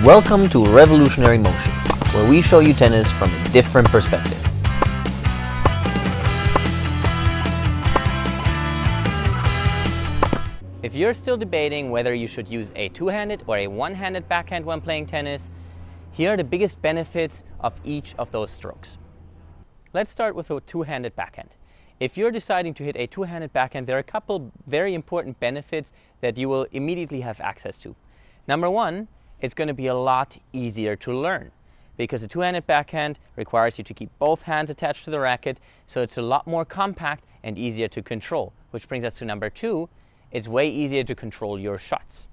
Welcome to Revolutionary Motion, where we show you tennis from a different perspective. If you're still debating whether you should use a two-handed or a one-handed backhand when playing tennis, here are the biggest benefits of each of those strokes. Let's start with a two-handed backhand. If you're deciding to hit a two-handed backhand, there are a couple very important benefits that you will immediately have access to. Number one, it's going to be a lot easier to learn because a two-handed backhand requires you to keep both hands attached to the racket, so it's a lot more compact and easier to control. Which brings us to number two, it's way easier to control your shots.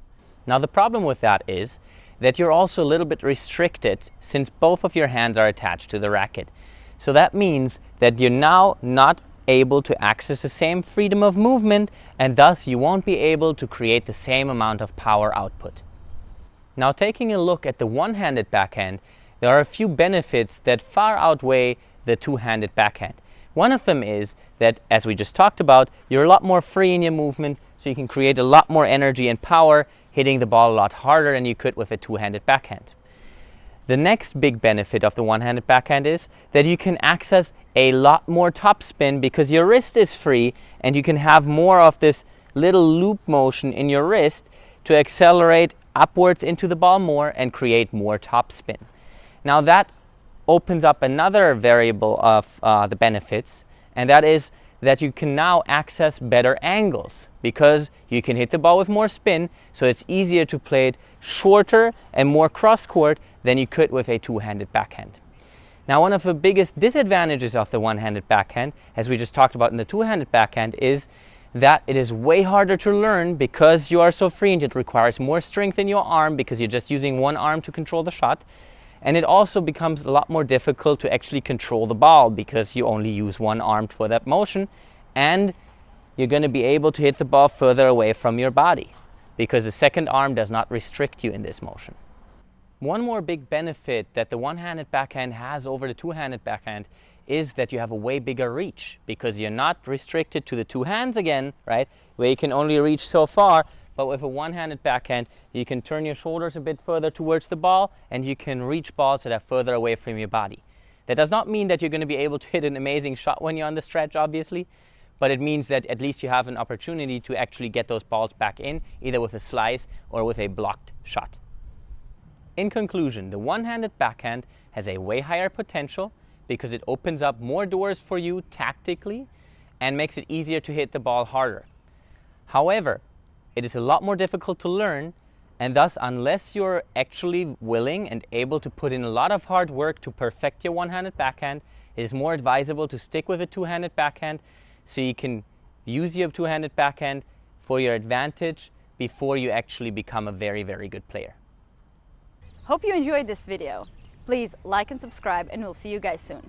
Now the problem with that is that you're also a little bit restricted since both of your hands are attached to the racket. So that means that you're now not able to access the same freedom of movement, and thus you won't be able to create the same amount of power output. Now taking a look at the one-handed backhand, there are a few benefits that far outweigh the two-handed backhand. One of them is that, as we just talked about, you're a lot more free in your movement, so you can create a lot more energy and power, hitting the ball a lot harder than you could with a two-handed backhand. The next big benefit of the one-handed backhand is that you can access a lot more topspin because your wrist is free and you can have more of this little loop motion in your wrist to accelerate upwards into the ball more and create more topspin. Now that opens up another variable of the benefits, and that is that you can now access better angles because you can hit the ball with more spin, so it's easier to play it shorter and more cross-court than you could with a two-handed backhand. Now one of the biggest disadvantages of the one-handed backhand, as we just talked about in the two-handed backhand, is that it is way harder to learn because you are so free and it requires more strength in your arm because you're just using one arm to control the shot. And it also becomes a lot more difficult to actually control the ball because you only use one arm for that motion, and you're going to be able to hit the ball further away from your body because the second arm does not restrict you in this motion. One more big benefit that the one-handed backhand has over the two-handed backhand is that you have a way bigger reach because you're not restricted to the two hands again, right, where you can only reach so far. But with a one-handed backhand, you can turn your shoulders a bit further towards the ball and you can reach balls that are further away from your body. That does not mean that you're going to be able to hit an amazing shot when you're on the stretch, obviously, but it means that at least you have an opportunity to actually get those balls back in, either with a slice or with a blocked shot. In conclusion, the one-handed backhand has a way higher potential because it opens up more doors for you tactically and makes it easier to hit the ball harder. However, it is a lot more difficult to learn, and thus unless you're actually willing and able to put in a lot of hard work to perfect your one-handed backhand, it is more advisable to stick with a two-handed backhand so you can use your two-handed backhand for your advantage before you actually become a very, very good player. Hope you enjoyed this video. Please like and subscribe, and we'll see you guys soon.